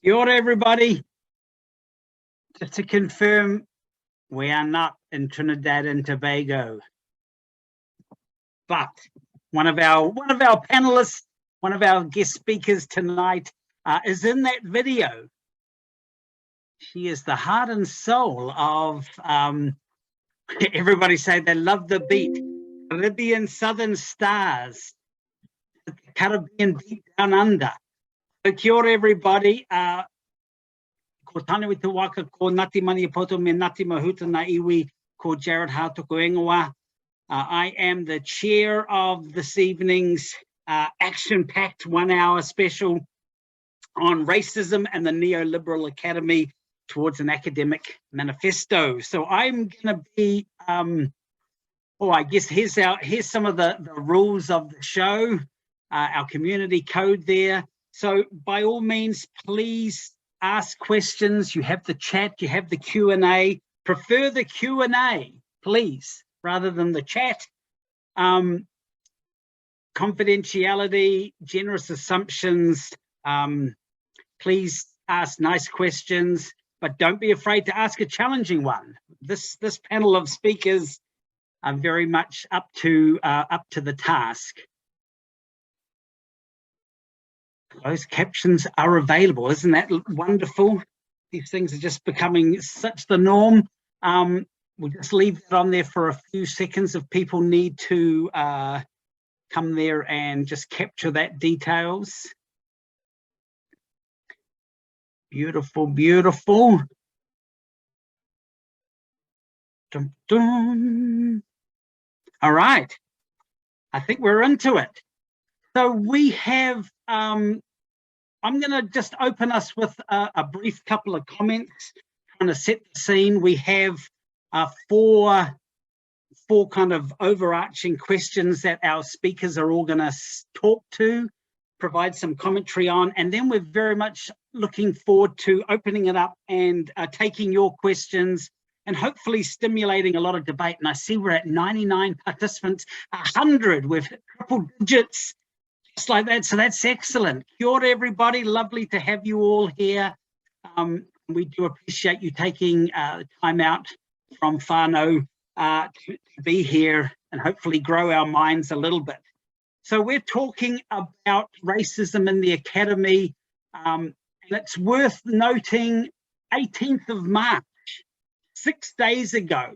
Kia ora, everybody. Just to confirm, we are not in Trinidad and Tobago, but one of our panelists, one of our guest speakers tonight is in that video. She is the heart and soul of, everybody say they love the beat, Caribbean Southern Stars, Caribbean Beat Down Under. So kia ora, everybody. Ko tane te waka ko Ngati Maniapoto me Ngati Mahuta na iwi ko Jared Hatoko Ingoa. I am the chair of this evening's action-packed 1 hour special on racism and the Neoliberal Academy towards an academic manifesto. So I'm going to be, I guess here's some of the rules of the show, our community code there. So by all means, please ask questions. You have the chat, you have the Q&A. Prefer the Q&A, please, rather than the chat. Confidentiality, generous assumptions. Please ask nice questions, but don't be afraid to ask a challenging one. This panel of speakers are very much up to the task. Closed captions are available. Isn't that wonderful? These things are just becoming such the norm. We'll just leave it on there for a few seconds if people need to come there and just capture that details. Beautiful, beautiful. Dun, dun. All right. I think we're into it. So we have, I'm going to just open us with a brief couple of comments, trying to set the scene. We have four kind of overarching questions that our speakers are all going to talk to, provide some commentary on, and then we're very much looking forward to opening it up and taking your questions and hopefully stimulating a lot of debate. And I see we're at 99 participants, 100 with triple digits. Just like that, so that's excellent. Kia ora, everybody, lovely to have you all here. We do appreciate you taking time out from whānau to be here and hopefully grow our minds a little bit. So we're talking about racism in the academy, and it's worth noting 18th of March, 6 days ago,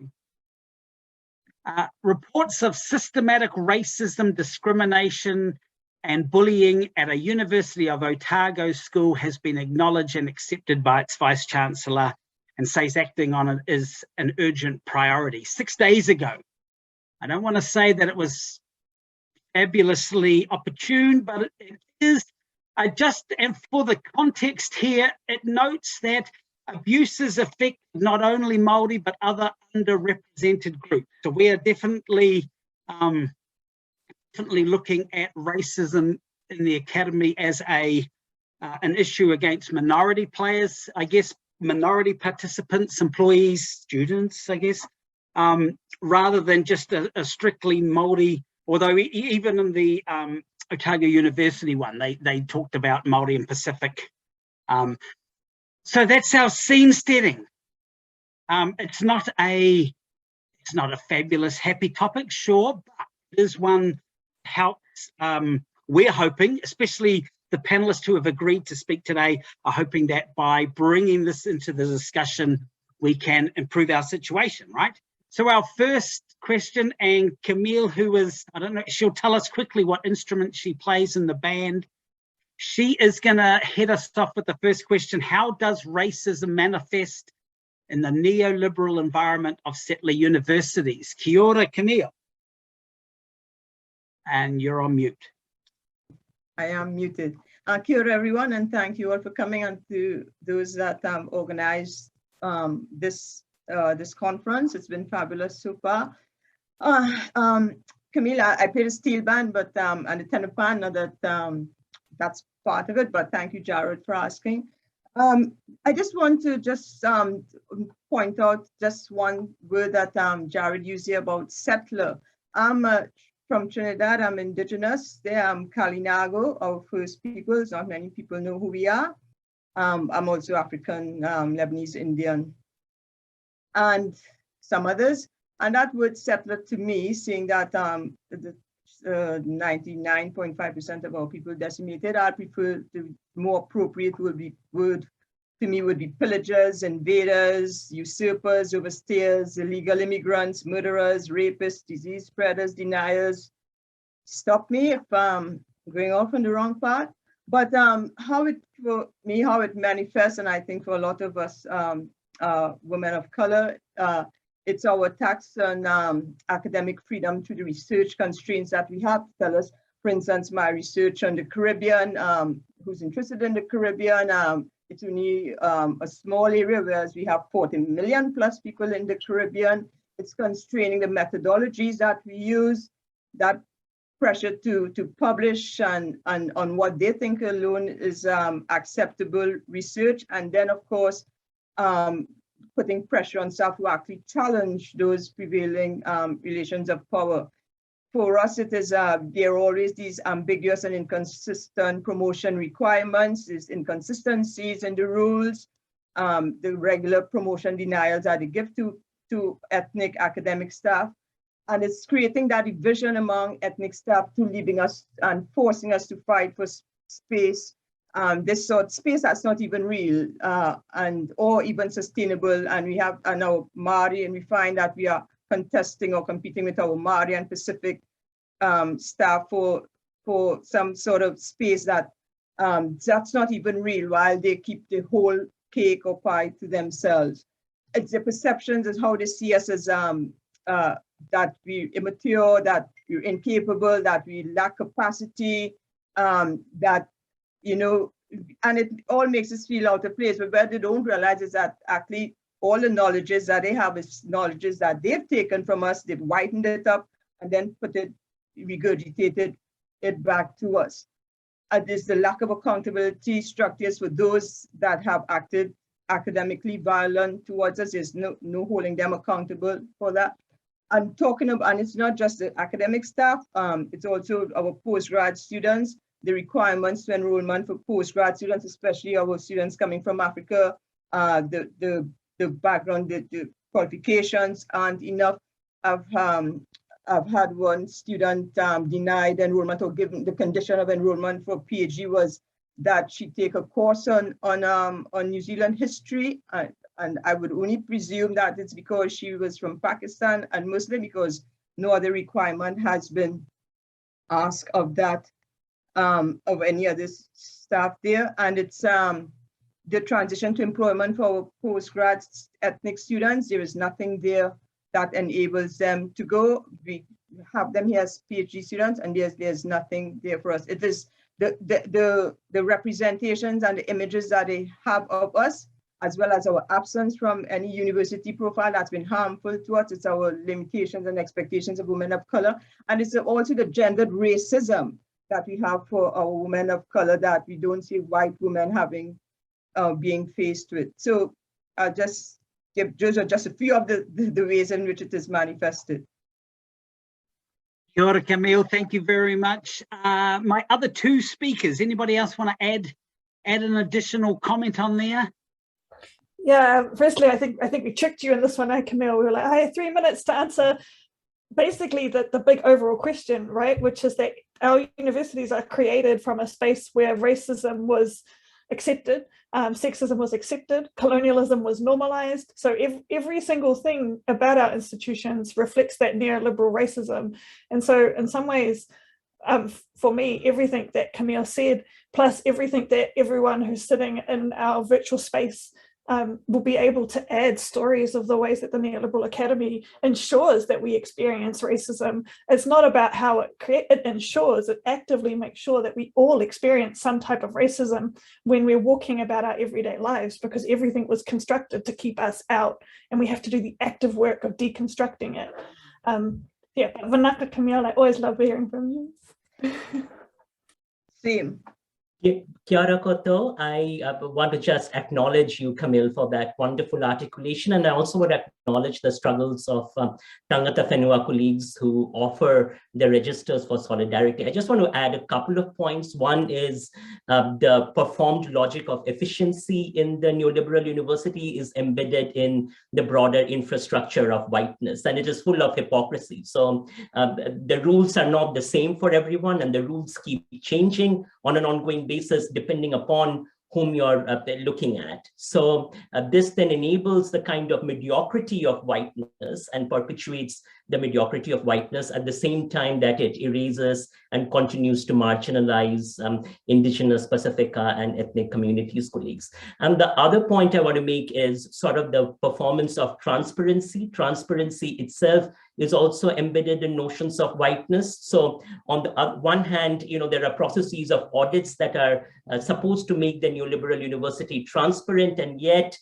reports of systematic racism, discrimination, and bullying at a University of Otago school has been acknowledged and accepted by its Vice-Chancellor, and says acting on it is an urgent priority. 6 days ago. I don't want to say that it was fabulously opportune, but it is and for the context here, it notes that abuses affect not only Māori, but other underrepresented groups. So we are definitely looking at racism in the academy as an issue against minority players, I guess, minority participants, employees, students, I guess, rather than just a strictly Māori, although even in the Otago University one, they talked about Māori and Pacific. So that's our scene setting. It's not a fabulous, happy topic, sure, but it is one helps. We're hoping, especially the panelists who have agreed to speak today, are hoping that by bringing this into the discussion, we can improve our situation, right? So our first question, and Camille, who is, I don't know, she'll tell us quickly what instrument she plays in the band. She is going to head us off with the first question. How does racism manifest in the neoliberal environment of settler universities? Kia ora, Camille. And you're on mute. I am muted. Kia ora, everyone, and thank you all for coming, and to those that organized this conference. It's been fabulous so far. Camille, I played a steel band, but and the tenor pan, that's part of it. But thank you, Jared, for asking. I just want to point out just one word that Jared used here about settler. I'm from Trinidad. I'm indigenous. There I'm Kalinago, our First Peoples. Not many people know who we are. I'm also African, Lebanese, Indian, and some others. And that would settle it to me, seeing that the 99.5% of our people decimated. I prefer the more appropriate word to me would be pillagers, invaders, usurpers, overstayers, illegal immigrants, murderers, rapists, disease spreaders, deniers. Stop me if I'm going off on the wrong path. But how it manifests, and I think for a lot of us women of color, it's our attacks on academic freedom through the research constraints that we have to tell us. For instance, my research on the Caribbean, who's interested in the Caribbean, it's only a small area, whereas we have 40 million plus people in the Caribbean. It's constraining the methodologies that we use, that pressure to publish and on what they think alone is acceptable research. And then, of course, putting pressure on staff to actually challenge those prevailing relations of power. For us, it is there are always these ambiguous and inconsistent promotion requirements, there's inconsistencies in the rules, the regular promotion denials are the gift to ethnic academic staff. And it's creating that division among ethnic staff to leaving us and forcing us to fight for space, this sort of space that's not even real or even sustainable. And we have our Māori, and we find that we are contesting or competing with our Māori and Pacific staff for some sort of space that's not even real, while they keep the whole cake or pie to themselves. It's the perceptions of how they see us as that we're immature, that we're incapable, that we lack capacity, that, you know, and it all makes us feel out of place. But what they don't realize is that actually all the knowledges that they have is knowledges that they've taken from us, they've whitened it up and then regurgitated it back to us. There's the lack of accountability structures for those that have acted academically violent towards us. There's no holding them accountable for that. And it's not just the academic staff, it's also our postgrad students, the requirements to enrollment for postgrad students, especially our students coming from Africa, the background, the qualifications aren't enough. I've had one student denied enrollment, or given the condition of enrollment for PhD was that she take a course on New Zealand history, and I would only presume that it's because she was from Pakistan and Muslim, because no other requirement has been asked of that, of any other staff there. And it's the transition to employment for our postgrad ethnic students. There is nothing there that enables them to go. We have them here as PhD students, and there's nothing there for us. It is the representations and the images that they have of us, as well as our absence from any university profile, that's been harmful to us. It's our limitations and expectations of women of color. And it's also the gendered racism that we have for our women of color that we don't see white women being faced with. So those are just a few of the ways in which it is manifested. Kia ora, Camille, thank you very much. My other two speakers, anybody else want to add an additional comment on there? Yeah, firstly, I think we tricked you in this one, Camille. We were like, I have 3 minutes to answer basically the big overall question, right? Which is that our universities are created from a space where racism was accepted, sexism was accepted, colonialism was normalized. So every single thing about our institutions reflects that neoliberal racism. And so in some ways, for me, everything that Camille said, plus everything that everyone who's sitting in our virtual space will be able to add stories of the ways that the Neoliberal Academy ensures that we experience racism. It's not about how it ensures, it actively makes sure that we all experience some type of racism when we're walking about our everyday lives, because everything was constructed to keep us out, and we have to do the active work of deconstructing it. Yeah, Vanaka, Camille, I always love hearing from you. Same. Kia ora koto. I want to just acknowledge you, Camille, for that wonderful articulation. And I also want to acknowledge the struggles of Tangata Whenua colleagues who offer the registers for solidarity. I just want to add a couple of points. One is the performed logic of efficiency in the neoliberal university is embedded in the broader infrastructure of whiteness, and it is full of hypocrisy. So the rules are not the same for everyone, and the rules keep changing on an ongoing basis depending upon whom you're looking at. So this then enables the kind of mediocrity of whiteness and perpetuates the mediocrity of whiteness at the same time that it erases and continues to marginalize indigenous, Pacifica, and ethnic communities, colleagues. And the other point I want to make is sort of the performance of transparency. Transparency itself is also embedded in notions of whiteness. So on the one hand, there are processes of audits that are supposed to make the neoliberal university transparent, and yet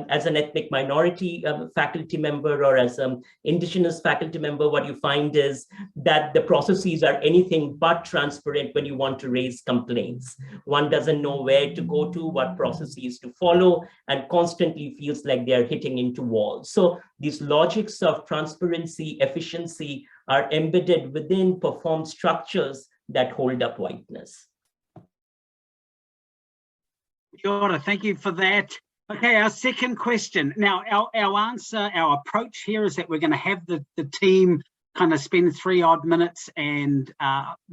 as an ethnic minority faculty member or as an indigenous faculty member, what you find is that the processes are anything but transparent when you want to raise complaints. One doesn't know where to go to, what processes to follow, and constantly feels like they're hitting into walls. So these logics of transparency, efficiency are embedded within performed structures that hold up whiteness. Kia ora, thank you for that. Okay, our second question. Now, our answer, our approach here is that we're going to have the team kind of spend 3 odd minutes and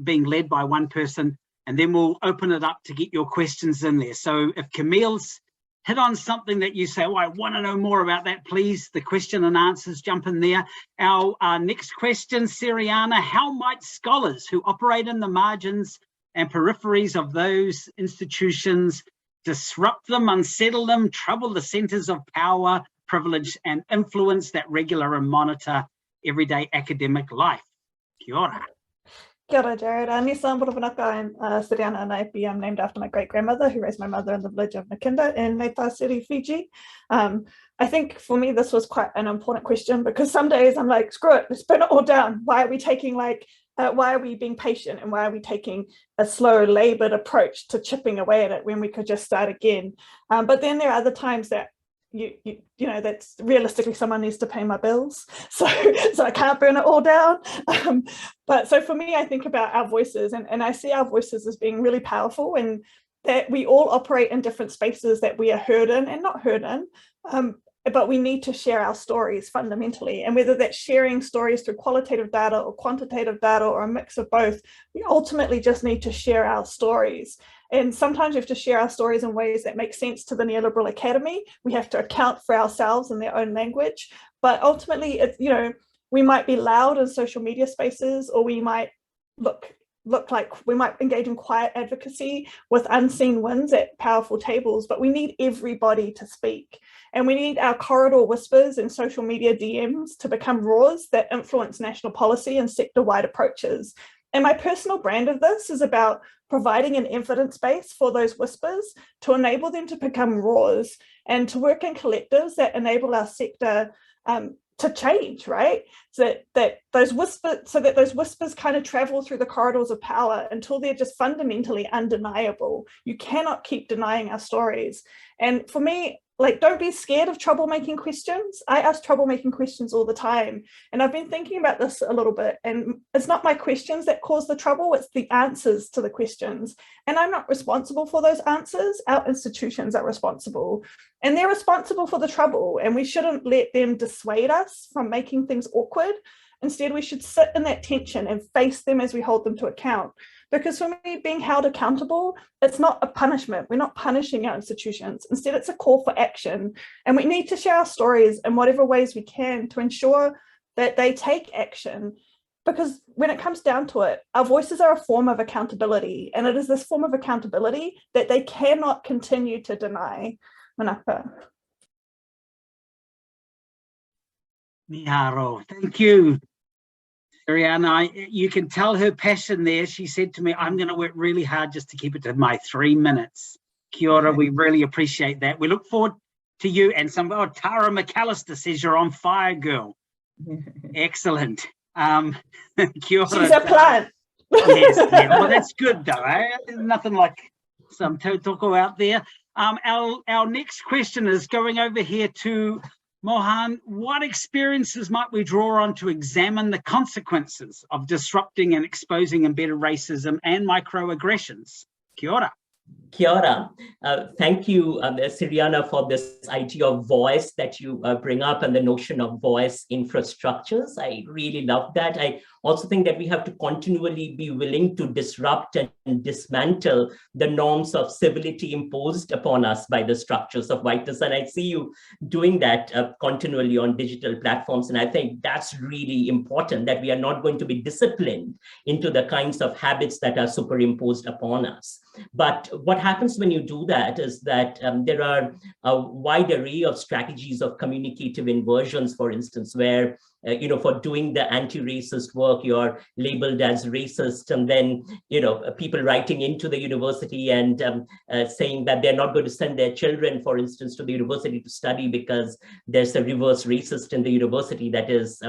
being led by one person, and then we'll open it up to get your questions in there. So if Camille's hit on something that you say, oh, I want to know more about that, please, the question and answers jump in there. Our next question, Siriana, how might scholars who operate in the margins and peripheries of those institutions disrupt them, unsettle them, trouble the centers of power, privilege, and influence that regular and monitor everyday academic life? Kia ora. Kia ora, Jared. Nisa Muravanaka and Siriana Anaipi. I'm named after my great-grandmother who raised my mother in the village of Nakinda in Neitai City, Fiji. I think for me, this was quite an important question because some days I'm like, screw it, let's burn it all down. Why are we taking why are we being patient, and why are we taking a slow, labored approach to chipping away at it when we could just start again? But then there are other times that you know that's realistically someone needs to pay my bills, so I can't burn it all down. But so for me, I think about our voices, and I see our voices as being really powerful, and that we all operate in different spaces that we are heard in and not heard in. But we need to share our stories fundamentally, and whether that's sharing stories through qualitative data or quantitative data or a mix of both, we ultimately just need to share our stories. And sometimes we have to share our stories in ways that make sense to the neoliberal academy. We have to account for ourselves in their own language, but ultimately, it's, we might be loud in social media spaces, or we might look like we might engage in quiet advocacy with unseen wins at powerful tables, but we need everybody to speak. And we need our corridor whispers and social media DMs to become roars that influence national policy and sector-wide approaches. And my personal brand of this is about providing an evidence base for those whispers to enable them to become roars and to work in collectives that enable our sector to change, right? So that those whispers kind of travel through the corridors of power until they're just fundamentally undeniable. You cannot keep denying our stories. And for me, don't be scared of troublemaking questions. I ask troublemaking questions all the time. And I've been thinking about this a little bit, and it's not my questions that cause the trouble, it's the answers to the questions. And I'm not responsible for those answers. Our institutions are responsible, and they're responsible for the trouble, and we shouldn't let them dissuade us from making things awkward. Instead, we should sit in that tension and face them as we hold them to account. Because for me, being held accountable, it's not a punishment. We're not punishing our institutions. Instead, it's a call for action. And we need to share our stories in whatever ways we can to ensure that they take action. Because when it comes down to it, our voices are a form of accountability. And it is this form of accountability that they cannot continue to deny. Manaka. Miharo, thank you. Siriana, you can tell her passion there. She said to me, I'm going to work really hard just to keep it to my 3 minutes. Kia ora, we really appreciate that. We look forward to you. And Tara McAllister says you're on fire, girl. Excellent. Kia ora. She's a plant. Yes, yeah. Well, that's good though. Eh? Nothing like Some tautoko out there. Our next question is going over here to Mohan. What experiences might we draw on to examine the consequences of disrupting and exposing embedded racism and microaggressions? Kia ora. Kia ora. Thank you, Siriana, for this idea of voice that you bring up and the notion of voice infrastructures. I really love that. I also think that we have to continually be willing to disrupt and dismantle the norms of civility imposed upon us by the structures of whiteness. And I see you doing that continually on digital platforms. And I think that's really important, that we are not going to be disciplined into the kinds of habits that are superimposed upon us. But what happens when you do that is that there are a wide array of strategies of communicative inversions, for instance, where for doing the anti-racist work, you're labeled as racist, and then people writing into the university and saying that they're not going to send their children, for instance, to the university to study because there's a reverse racist in the university that is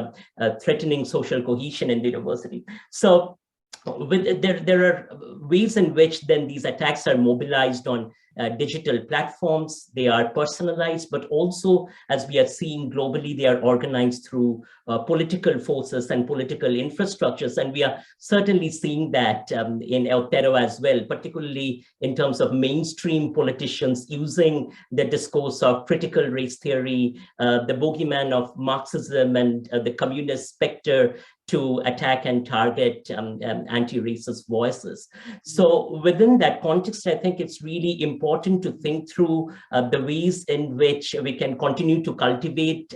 threatening social cohesion in the university. So there are ways in which then these attacks are mobilized on digital platforms. They are personalized, but also, as we are seeing globally, they are organized through political forces and political infrastructures. And we are certainly seeing that in Aotearoa as well, particularly in terms of mainstream politicians using the discourse of critical race theory, the bogeyman of Marxism and the communist specter to attack and target anti-racist voices. So within that context, I think it's really important to think through the ways in which we can continue to cultivate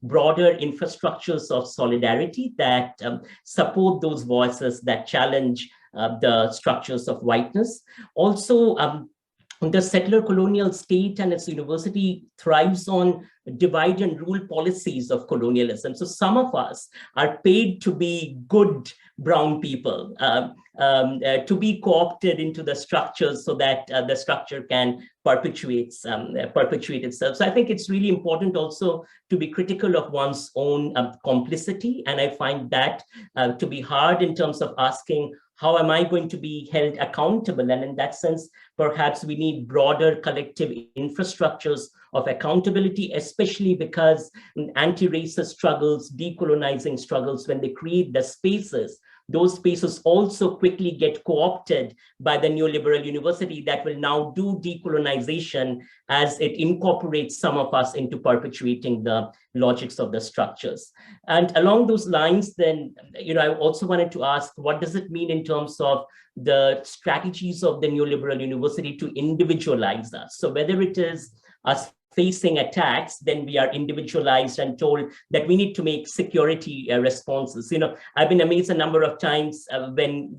broader infrastructures of solidarity that support those voices that challenge the structures of whiteness. Also, the settler colonial state and its university thrives on divide and rule policies of colonialism. So some of us are paid to be good brown people, to be co-opted into the structures so that the structure can perpetuate itself. So I think it's really important also to be critical of one's own complicity. And I find that to be hard in terms of asking, how am I going to be held accountable? And in that sense, perhaps we need broader collective infrastructures of accountability, especially because anti-racist struggles, decolonizing struggles, when they create the spaces, those spaces also quickly get co-opted by the neoliberal university that will now do decolonization as it incorporates some of us into perpetuating the logics of the structures. And along those lines, then, I also wanted to ask, what does it mean in terms of the strategies of the neoliberal university to individualize us? So whether it is us facing attacks, then we are individualized and told that we need to make security responses. I've been amazed a number of times when,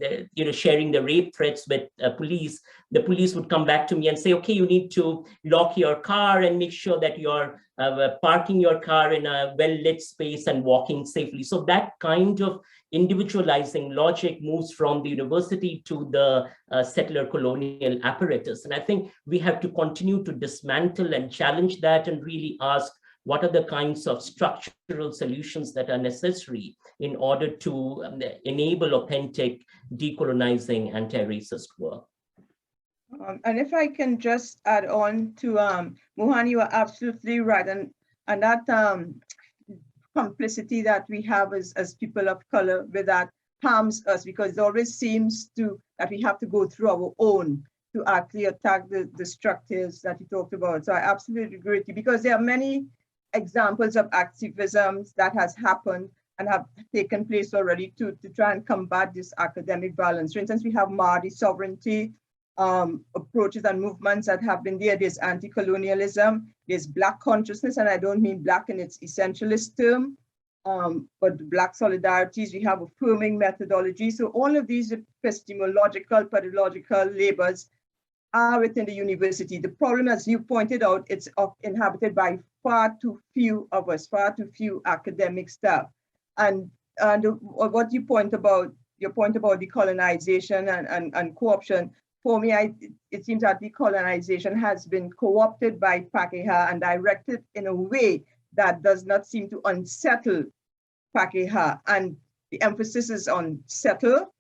sharing the rape threats with police, the police would come back to me and say, okay, you need to lock your car and make sure that you're parking your car in a well-lit space and walking safely. So that kind of individualizing logic moves from the university to the settler colonial apparatus. And I think we have to continue to dismantle and challenge that and really ask, what are the kinds of structural solutions that are necessary in order to enable authentic decolonizing anti-racist work? And if I can just add on to Mohan, you are absolutely right. And that complicity that we have as people of color with that harms us, because it always seems that we have to go through our own to actually attack the structures that you talked about. So I absolutely agree with you, because there are many examples of activism that has happened and have taken place already to try and combat this academic violence. For instance, we have Māori sovereignty approaches and movements that have been there. There's anti-colonialism, there's Black consciousness, and I don't mean Black in its essentialist term, but Black solidarities. We have affirming methodology. So all of these epistemological, pedagogical labors are within the university. The problem, as you pointed out, it's inhabited by far too few of us, far too few academic staff. And what you point about, your point about decolonization and co-option, for me, it seems that decolonization has been co-opted by Pakeha and directed in a way that does not seem to unsettle Pakeha. And the emphasis is on settle.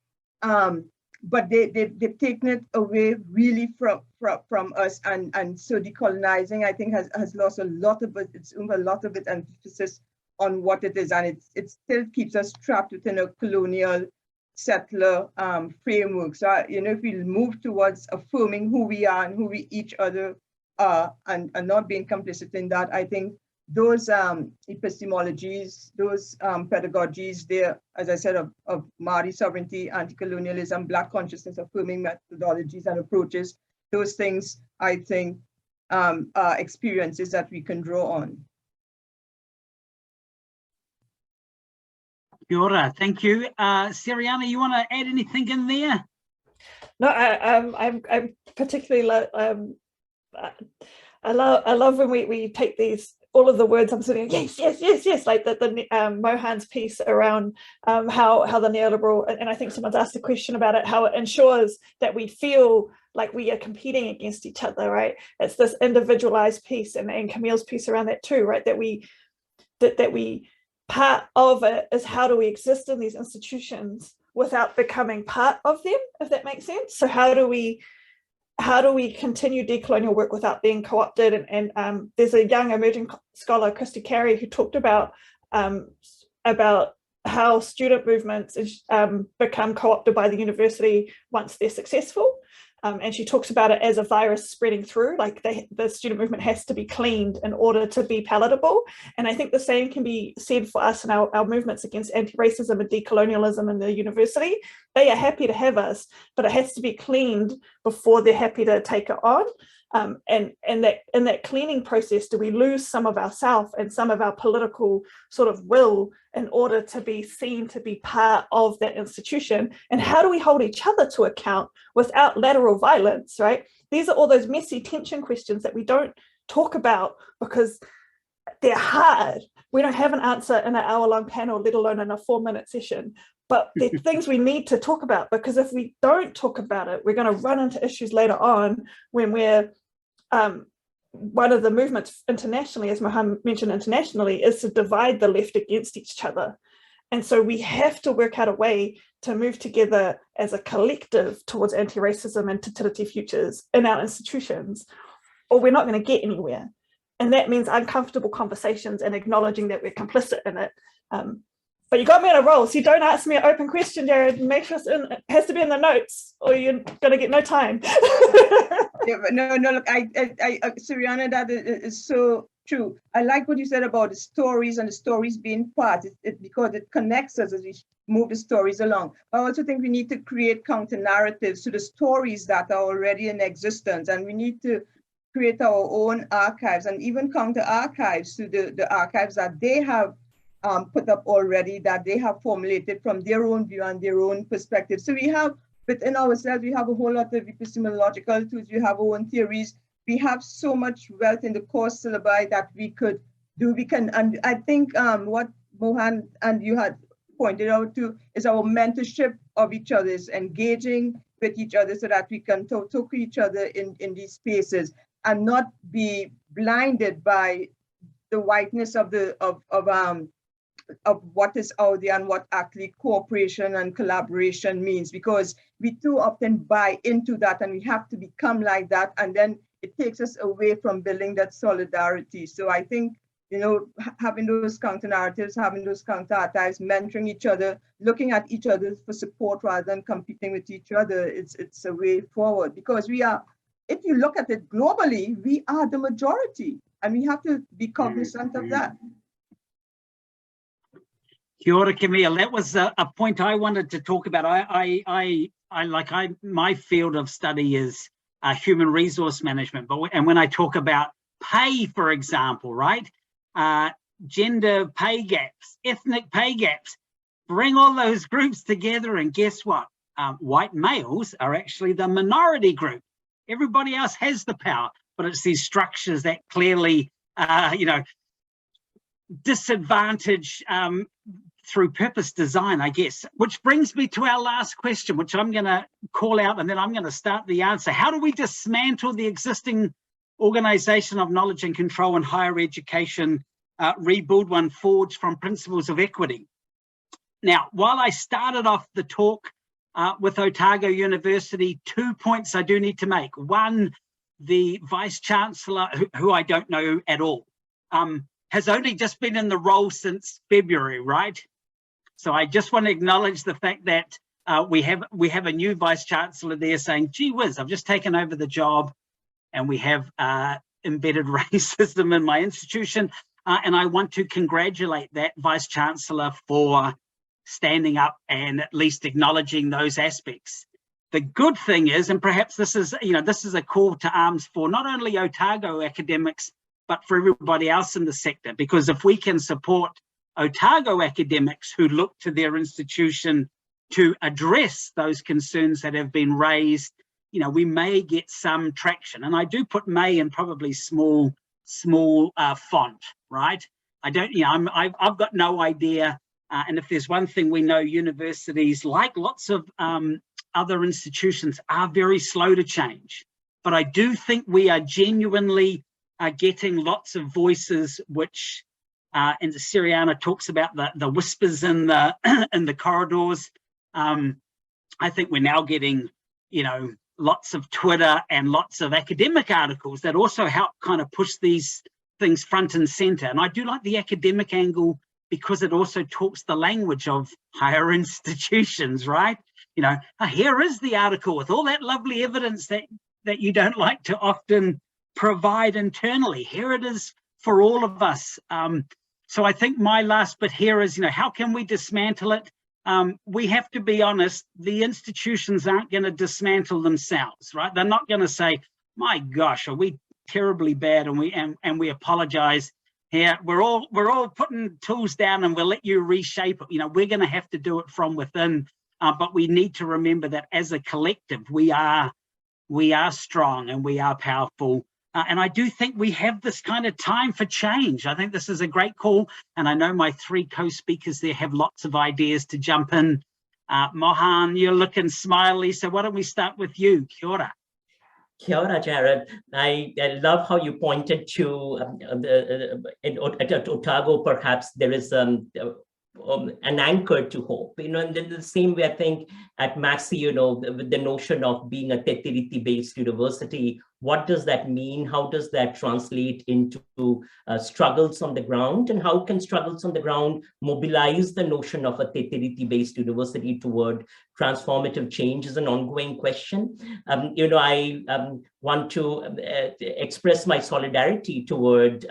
but they've taken it away really from us, and so decolonizing, I think, has lost a lot of it. It's a lot of its emphasis on what it is, and it still keeps us trapped within a colonial settler framework. So, you know, if we move towards affirming who we are and who we each other are, and not being complicit in that, I think those epistemologies, those pedagogies there, as I said, of Māori sovereignty, anti-colonialism, Black consciousness affirming methodologies and approaches, those things, I think, are experiences that we can draw on. Kia ora, thank you. Siriana, you want to add anything in there? No, I'm particularly I love when we take these, all of the words I'm saying, yes, like the Mohan's piece around how the neoliberal, and I think someone's asked a question about it, how it ensures that we feel like we are competing against each other, right? It's this individualized piece, and Camille's piece around that too, right? That we part of it is, how do we exist in these institutions without becoming part of them, if that makes sense? So how do we continue decolonial work without being co-opted? And there's a young emerging scholar, Christy Carey, who talked about how student movements become co-opted by the university once they're successful. And she talks about it as a virus spreading through, like the student movement has to be cleaned in order to be palatable. And I think the same can be said for us and our movements against anti-racism and decolonialism in the university. They are happy to have us, but it has to be cleaned before they're happy to take it on. And that in that cleaning process, do we lose some of ourself and some of our political sort of will in order to be seen to be part of that institution? And how do we hold each other to account without lateral violence, right? These are all those messy tension questions that we don't talk about because they're hard. We don't have an answer in an hour-long panel, let alone in a 4-minute session. But they're things we need to talk about, because if we don't talk about it, we're going to run into issues later on when we're one of the movements internationally, as Mohan mentioned internationally, is to divide the left against each other. And so we have to work out a way to move together as a collective towards anti-racism and totality futures in our institutions, or we're not going to get anywhere. And that means uncomfortable conversations and acknowledging that we're complicit in it. But you got me on a roll, so don't ask me an open question, Jared. Make sure it has to be in the notes, or you're gonna get no time. Yeah, but no, look, Siriana, that is so true. I like what you said about the stories and the stories being part, because it connects us as we move the stories along. I also think we need to create counter narratives to the stories that are already in existence, and we need to create our own archives and even counter archives to the archives that they have put up already, that they have formulated from their own view and their own perspective. So we have, within ourselves, we have a whole lot of epistemological tools, we have our own theories, we have so much wealth in the course syllabi that we could do. And I think what Mohan and you had pointed out to is our mentorship of each other, is engaging with each other so that we can talk to each other in these spaces and not be blinded by the whiteness of what is out there and what actually cooperation and collaboration means, because we too often buy into that and we have to become like that, and then it takes us away from building that solidarity. So I think, you know, having those counter narratives, having those counter archives, mentoring each other, looking at each other for support rather than competing with each other, it's a way forward, because we are, if you look at it globally, we are the majority, and we have to be cognizant of that. Kia ora, Camille. That was a point I wanted to talk about. My field of study is human resource management, and when I talk about pay, for example, right? Gender pay gaps, ethnic pay gaps, bring all those groups together, and guess what? White males are actually the minority group. Everybody else has the power, but it's these structures that clearly, disadvantage through purpose design, I guess. Which brings me to our last question, which I'm going to call out, and then I'm going to start the answer. How do we dismantle the existing organization of knowledge and control in higher education, rebuild one forged from principles of equity? Now, while I started off the talk with Otago University. 2 points I do need to make. One, the Vice Chancellor, who I don't know at all, has only just been in the role since February, right? So I just want to acknowledge the fact that we have a new Vice Chancellor there saying, gee whiz, I've just taken over the job and we have embedded racism in my institution. And I want to congratulate that Vice Chancellor for standing up and at least acknowledging those aspects. The good thing is, and perhaps this is a call to arms for not only Otago academics, but for everybody else in the sector, because if we can support Otago academics who look to their institution to address those concerns that have been raised, we may get some traction. And I do put may in probably small font, right? I don't, I've got no idea. And if there's one thing we know, universities, like lots of other institutions, are very slow to change. But I do think we are genuinely getting lots of voices, which, and Siriana talks about the whispers in the in the corridors. I think we're now getting, lots of Twitter and lots of academic articles that also help kind of push these things front and center. And I do like the academic angle because it also talks the language of higher institutions, right? Here is the article with all that lovely evidence that you don't like to often provide internally. Here it is for all of us. So I think my last bit here is, how can we dismantle it? We have to be honest, the institutions aren't going to dismantle themselves, right? They're not going to say, my gosh, are we terribly bad and we apologize here. We're all putting tools down and we'll let you reshape it. We're going to have to do it from within, but we need to remember that as a collective, we are strong and we are powerful. And I do think we have this kind of time for change. I think this is a great call. And I know my three co-speakers there have lots of ideas to jump in. Mohan, you're looking smiley. So why don't we start with you? Kia ora. Kia ora, Jared. I love how you pointed to at Otago, perhaps there is an anchor to hope. And in the same way, I think at Massey, with the notion of being a Te Tiriti-based university, what does that mean? How does that translate into struggles on the ground? And how can struggles on the ground mobilize the notion of a Te Tiriti-based university toward transformative change is an ongoing question. I want to express my solidarity toward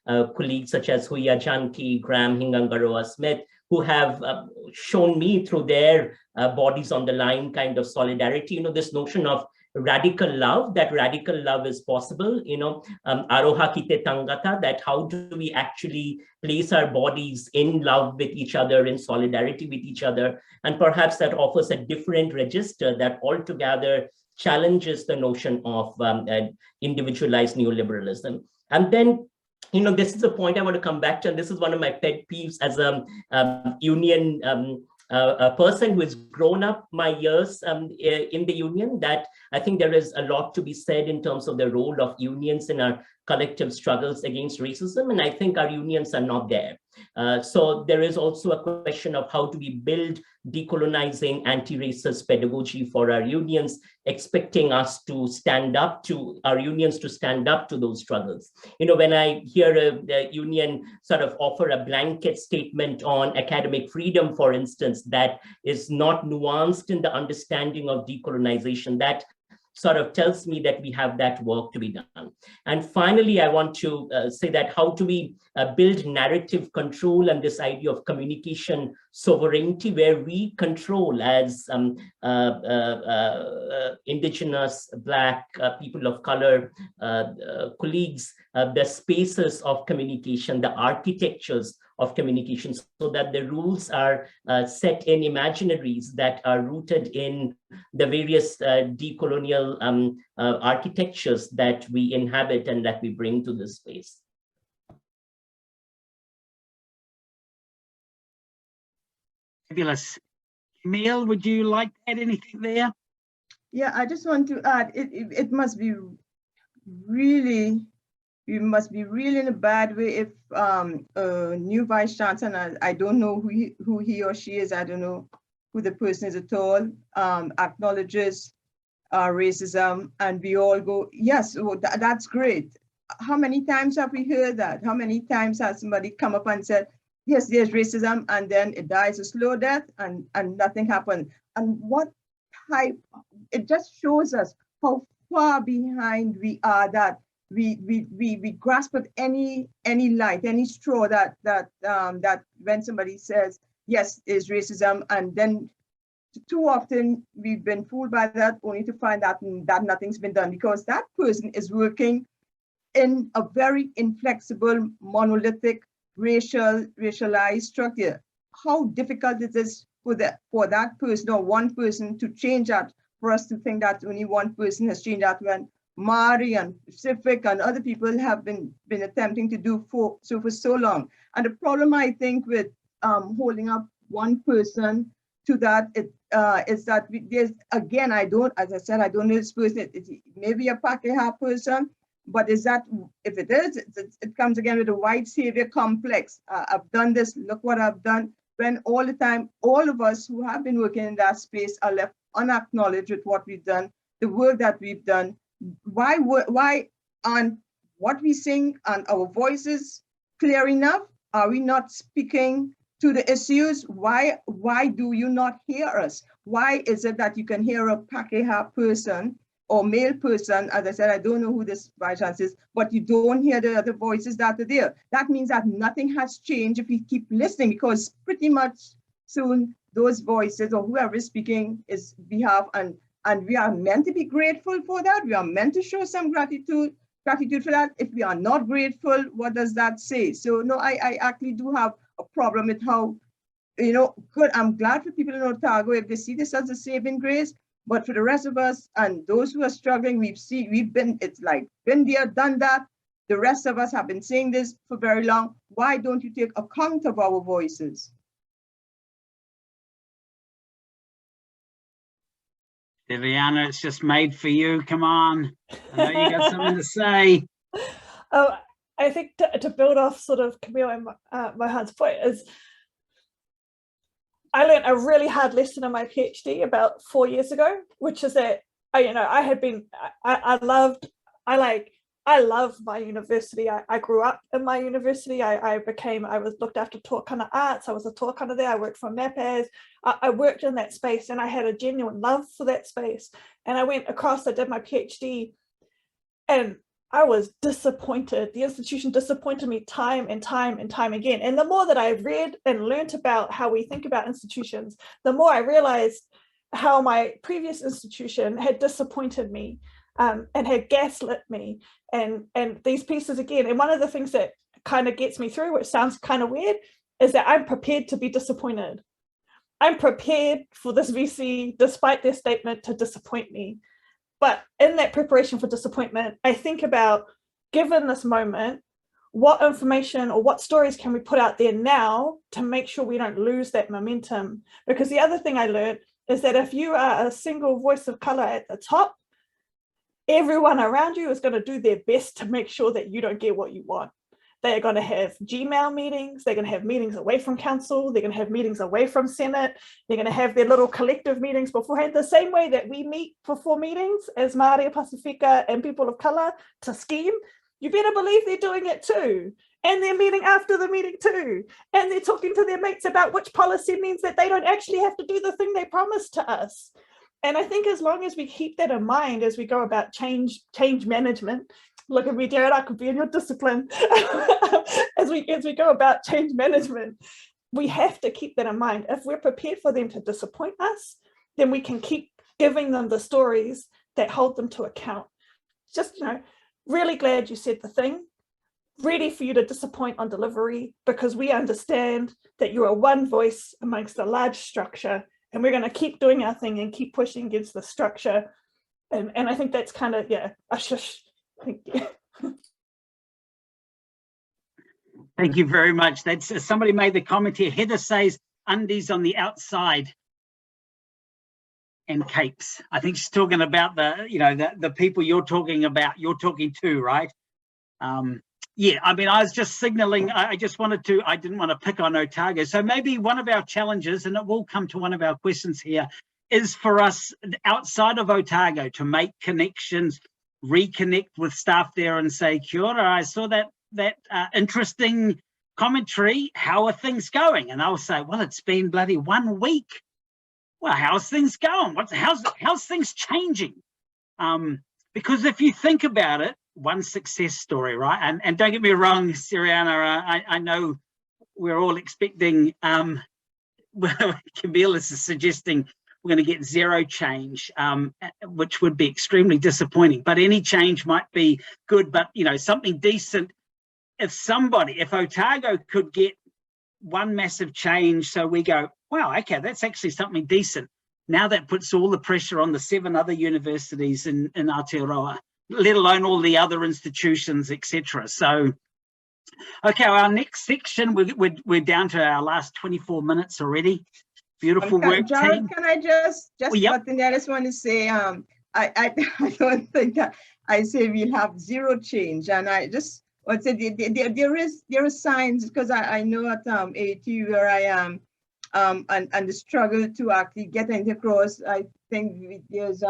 colleagues such as Huya Janki, Graham Hingangaroa-Smith, who have shown me through their bodies on the line kind of solidarity, this notion of radical love, that radical love is possible, aroha kite tangata, that how do we actually place our bodies in love with each other, in solidarity with each other, and perhaps that offers a different register that altogether challenges the notion of individualized neoliberalism. And then, this is a point I want to come back to, and this is one of my pet peeves as a union a person who has grown up my years in the union, that I think there is a lot to be said in terms of the role of unions in our collective struggles against racism. And I think our unions are not there. So there is also a question of how do we build decolonizing anti-racist pedagogy for our unions, expecting us to stand up to our unions to stand up to those struggles. When I hear a union sort of offer a blanket statement on academic freedom, for instance, that is not nuanced in the understanding of decolonization, that sort of tells me that we have that work to be done. And finally, I want to say that how do we build narrative control and this idea of communication sovereignty, where we control as Indigenous, Black, people of color, colleagues, the spaces of communication, the architectures of communication, so that the rules are set in imaginaries that are rooted in the various decolonial architectures that we inhabit and that we bring to this space. Fabulous. Camille, would you like to add anything there? Yeah, I just want to add, it must be really, we must be really in a bad way if a new vice chancellor, and I don't know who he or she is, I don't know who the person is at all, acknowledges racism, and we all go, yes, well, that's great. How many times have we heard that? How many times has somebody come up and said, yes, there's racism, and then it dies a slow death and nothing happened? And what type, it just shows us how far behind we are, that we grasp at any light, any straw that when somebody says, yes, is racism, and then too often we've been fooled by that, only to find that nothing's been done, because that person is working in a very inflexible, monolithic, racialized structure. How difficult it is for that person or one person to change that, for us to think that only one person has changed that, when Mari and Pacific and other people have been attempting to do for so long. And the problem, I think, with holding up one person to that, is that there's, again, as I said, I don't know this person, it may be a Pakeha person, but is that, if it is, it comes again with a white savior complex. I've done this, look what I've done, when all the time, all of us who have been working in that space are left unacknowledged with what we've done, the work that we've done. Why aren't what we sing and our voices clear enough? Are we not speaking to the issues? Why do you not hear us? Why is it that you can hear a Pakeha person or male person? As I said, I don't know who this by chance is, but you don't hear the other voices that are there. That means that nothing has changed if we keep listening, because pretty much soon those voices or whoever is speaking is behalf, and we are meant to be grateful for that. We are meant to show some gratitude for that. If we are not grateful, what does that say? So no, I actually do have a problem with how, good. I'm glad for people in Otago if they see this as a saving grace, but for the rest of us and those who are struggling, it's like been there, done that. The rest of us have been saying this for very long. Why don't you take account of our voices? Viviana, it's just made for you. Come on. I know you got something to say. I think to build off sort of Camille and Mohan's point is, I learned a really hard lesson in my PhD about 4 years ago, which is that I love my university. I grew up in my university. I was looked after Torkana Arts. I was a Torkana there. I worked for MAPAS. I worked in that space, and I had a genuine love for that space. And I went across, I did my PhD, and I was disappointed. The institution disappointed me time and time and time again. And the more that I read and learned about how we think about institutions, the more I realized how my previous institution had disappointed me, and had gaslit me, and these pieces again. And one of the things that kind of gets me through, which sounds kind of weird, is that I'm prepared to be disappointed. I'm prepared for this VC, despite their statement, to disappoint me. But in that preparation for disappointment, I think about, given this moment, what information or what stories can we put out there now to make sure we don't lose that momentum? Because the other thing I learned is that if you are a single voice of color at the top, everyone around you is going to do their best to make sure that you don't get what you want. They're going to have Gmail meetings. They're going to have meetings away from council. They're going to have meetings away from Senate. They're going to have their little collective meetings beforehand, the same way that we meet before meetings as Māori, Pasifika, and people of color to scheme. You better believe they're doing it too. And they're meeting after the meeting too. And they're talking to their mates about which policy means that they don't actually have to do the thing they promised to us. And I think as long as we keep that in mind as we go about change management, look at me, Jared, I could be in your discipline. as we go about change management, we have to keep that in mind. If we're prepared for them to disappoint us, then we can keep giving them the stories that hold them to account. Just, really glad you said the thing. Ready for you to disappoint on delivery, because we understand that you are one voice amongst a large structure, and we're going to keep doing our thing and keep pushing against the structure. And I think that's kind of, a shush. Thank you. Thank you very much. That's somebody made the comment here. Heather says undies on the outside and capes. I think she's talking about the people you're talking about, you're talking to, right? Yeah, I mean, I was just signaling, I just wanted to, I didn't want to pick on Otago. So maybe one of our challenges, and it will come to one of our questions here, is for us outside of Otago to make connections, reconnect with staff there and say, kia ora, I saw that interesting commentary. How are things going? And I'll say, well, it's been bloody 1 week. Well, how's things going? How's things changing? Because if you think about it, one success story, right? And don't get me wrong, Siriana, I know we're all expecting, Camille is suggesting we're going to get zero change, which would be extremely disappointing. But any change might be good, but something decent. If Otago could get one massive change, so we go, wow, okay, that's actually something decent. Now that puts all the pressure on the 7 other universities in Aotearoa, let alone all the other institutions, etc. So, okay, our next section, we're down to our last 24 minutes already. Beautiful work, Jared, team. can I just yep. I just want to say, I don't think that I say we'll have zero change, and I just want to say there are signs, because I know at AT where I am, and the struggle to actually get anything across. I think there was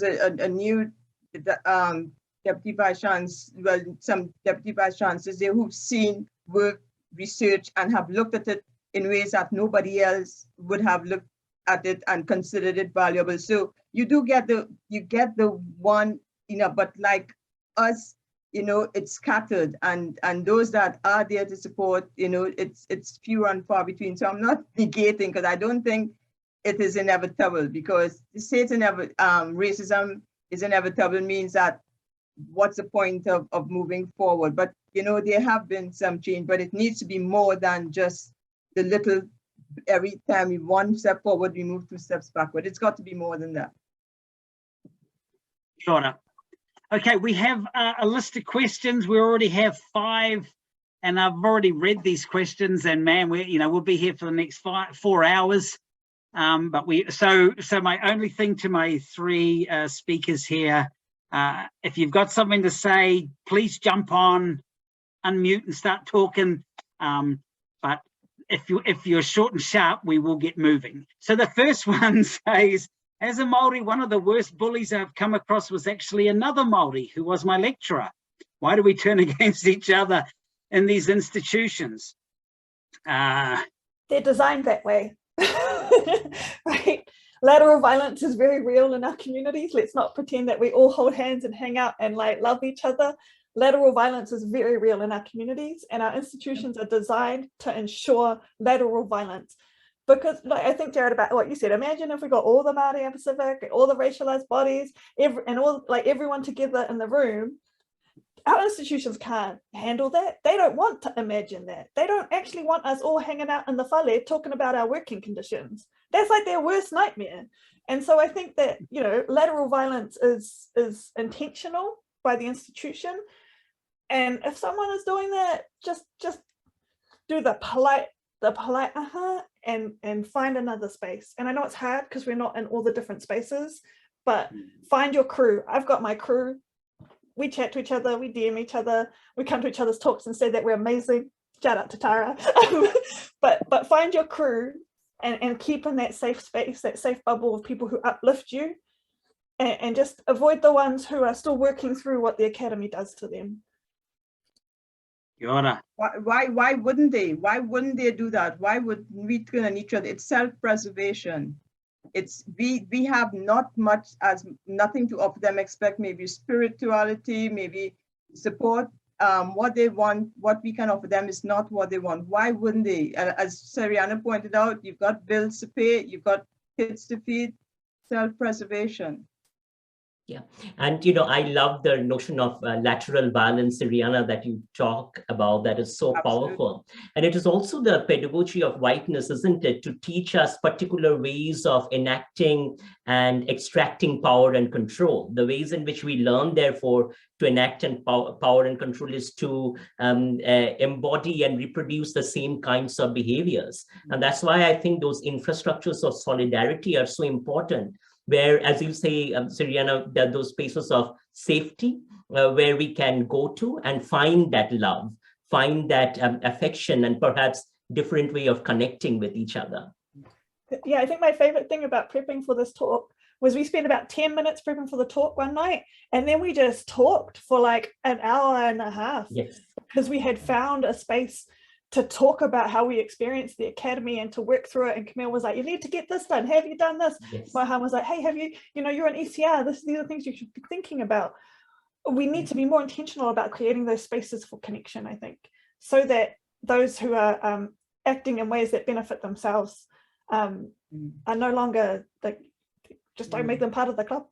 a new deputy vice chancellor, well, some deputy vice chancellors there who've seen work, research, and have looked at it in ways that nobody else would have looked at it and considered it valuable. So you get the one, but like us, it's scattered, and those that are there to support, it's few and far between. So I'm not negating, because I don't think it is inevitable, because to say it's racism is inevitable means that what's the point of moving forward? But there have been some change, but it needs to be more than just the little, every time we 1 step forward, we move 2 steps backward. It's got to be more than that. Sure. Okay, we have a list of questions. We already have 5, and I've already read these questions. And man, we'll be here for the next 4 hours. But so my only thing to my 3 speakers here, if you've got something to say, please jump on, unmute, and start talking. But if you're short and sharp, we will get moving. So the first one says, as a Māori, one of the worst bullies I've come across was actually another Māori who was my lecturer. Why do we turn against each other in these institutions? They're designed that way, right? Lateral violence is very real in our communities. Let's not pretend that we all hold hands and hang out and love each other. Lateral violence is very real in our communities, and our institutions are designed to ensure lateral violence. Because I think, Jared, about what you said, imagine if we got all the Māori and Pacific, all the racialized bodies, everyone together in the room. Our institutions can't handle that. They don't want to imagine that. They don't actually want us all hanging out in the whale talking about our working conditions. That's like their worst nightmare. And so I think that, lateral violence is intentional by the institution. And if someone is doing that, just do the polite and find another space. And I know it's hard because we're not in all the different spaces, but find your crew. I've got my crew. We chat to each other, we DM each other, we come to each other's talks and say that we're amazing. Shout out to Tara. but find your crew and keep in that safe space, that safe bubble of people who uplift you, and just avoid the ones who are still working through what the academy does to them. Why wouldn't they? Why wouldn't they do that? Why would we turn on each other? It's self-preservation. It's we have nothing to offer them, expect maybe spirituality, maybe support. What they want, what we can offer them is not what they want. Why wouldn't they? As Siriana pointed out, you've got bills to pay, you've got kids to feed, self-preservation. Yeah, and I love the notion of lateral violence, Siriana, that you talk about. That is so powerful. And it is also the pedagogy of whiteness, isn't it, to teach us particular ways of enacting and extracting power and control. The ways in which we learn, therefore, to enact and power and control is to embody and reproduce the same kinds of behaviors. And that's why I think those infrastructures of solidarity are so important, where, as you say, Siriana, there are those spaces of safety where we can go to and find that love, find that affection, and perhaps different way of connecting with each other. Yeah, I think my favorite thing about prepping for this talk was we spent about 10 minutes prepping for the talk one night, and then we just talked for like an hour and a half. Yes. Because we had found a space to talk about how we experienced the academy and to work through it. And Camille was like, you need to get this done. Have you done this? Yes. Mohan was like, hey, have you, you're an ECR. These are things you should be thinking about. We need to be more intentional about creating those spaces for connection, I think, so that those who are acting in ways that benefit themselves are no longer like, just don't make them part of the club.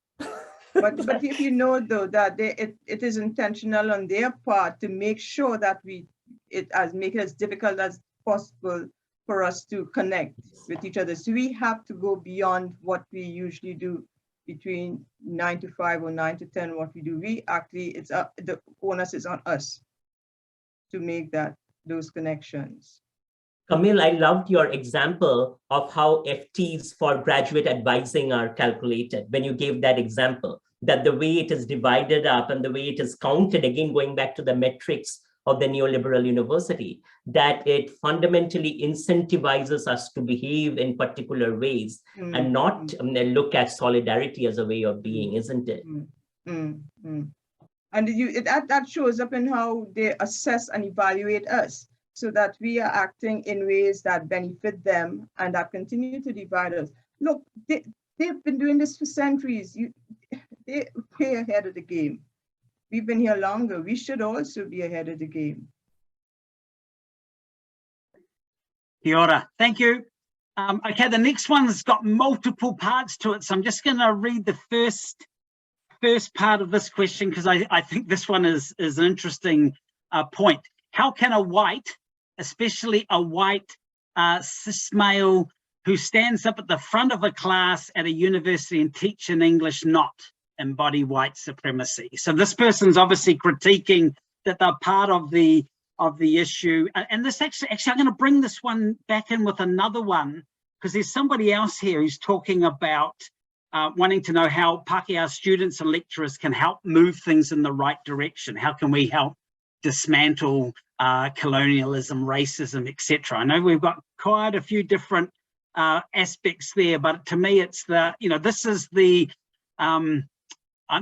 But if you know though that it is intentional on their part to make sure that make it as difficult as possible for us to connect with each other. So we have to go beyond what we usually do between 9 to 5 or 9 to 10. What we do, we actually, it's the onus is on us to make those connections. Camille, I loved your example of how FTs for graduate advising are calculated when you gave that example, that the way it is divided up and the way it is counted, again, going back to the metrics of the neoliberal university, that it fundamentally incentivizes us to behave in particular ways and not look at solidarity as a way of being, isn't it? And that shows up in how they assess and evaluate us, so that we are acting in ways that benefit them and that continue to divide us. Look, they've been doing this for centuries. They're way ahead of the game. We've been here longer. We should also be ahead of the game. Kia ora. Thank you. Okay, the next one's got multiple parts to it, so I'm just going to read the first part of this question because I think this one is an interesting point. How can a white, especially a white cis male who stands up at the front of a class at a university and teach in English not embody white supremacy? So this person's obviously critiquing that they're part of the issue. And this actually I'm going to bring this one back in with another one because there's somebody else here who's talking about wanting to know how Pākehā students and lecturers can help move things in the right direction. How can we help dismantle colonialism, racism, etc.? I know we've got quite a few different aspects there, but to me it's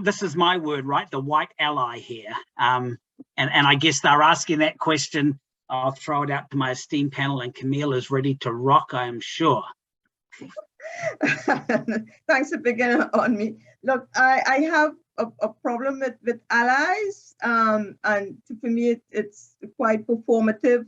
this is my word, right? The white ally here. And I guess they're asking that question. I'll throw it out to my esteemed panel, and Camille is ready to rock, I am sure. Thanks for picking on me. Look, I have a problem with allies, and for me it's quite performative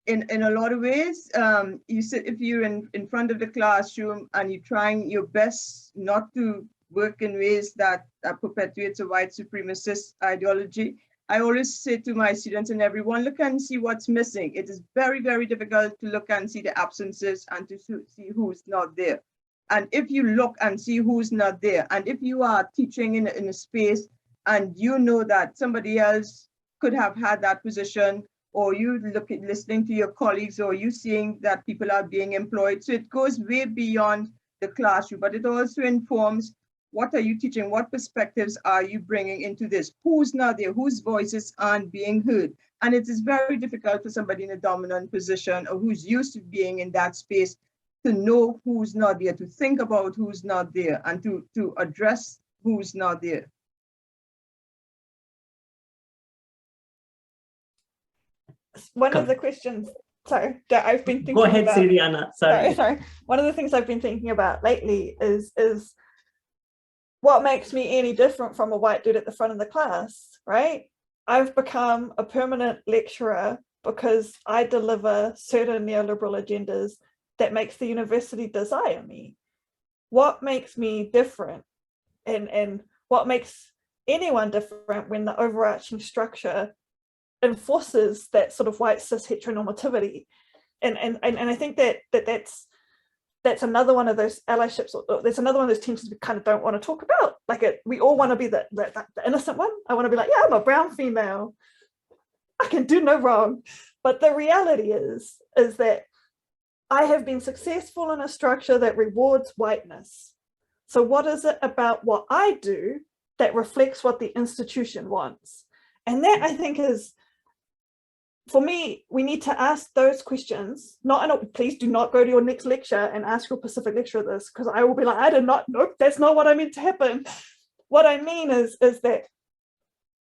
in a lot of ways. If you're in front of the classroom and you're trying your best not to work in ways that perpetuates a white supremacist ideology, I always say to my students and everyone, look and see what's missing. It is very, very difficult to look and see the absences and to see who's not there. And if you look and see who's not there, and if you are teaching in a space and you know that somebody else could have had that position, or you listening to your colleagues, or you seeing that people are being employed, so it goes way beyond the classroom, but it also informs what are you teaching, what perspectives are you bringing into this, who's not there, whose voices aren't being heard. And it is very difficult for somebody in a dominant position or who's used to being in that space to know who's not there, to think about who's not there, and to address who's not there. One of the questions, sorry, that I've been thinking Go ahead, about, Siriana. sorry. One of the things I've been thinking about lately is what makes me any different from a white dude at the front of the class, right? I've become a permanent lecturer because I deliver certain neoliberal agendas that makes the university desire me. What makes me different, and what makes anyone different when the overarching structure enforces that sort of white cis heteronormativity? And I think that's another one of those allyships, or there's another one of those tensions we kind of don't want to talk about. Like we all want to be the innocent one. I want to be like, yeah, I'm a brown female, I can do no wrong. But the reality is that I have been successful in a structure that rewards whiteness. So what is it about what I do that reflects what the institution wants. And that, I think, is, for me, we need to ask those questions. Please do not go to your next lecture and ask your Pacific lecturer this, because I will be like, I did not, nope, that's not what I meant to happen. What I mean is that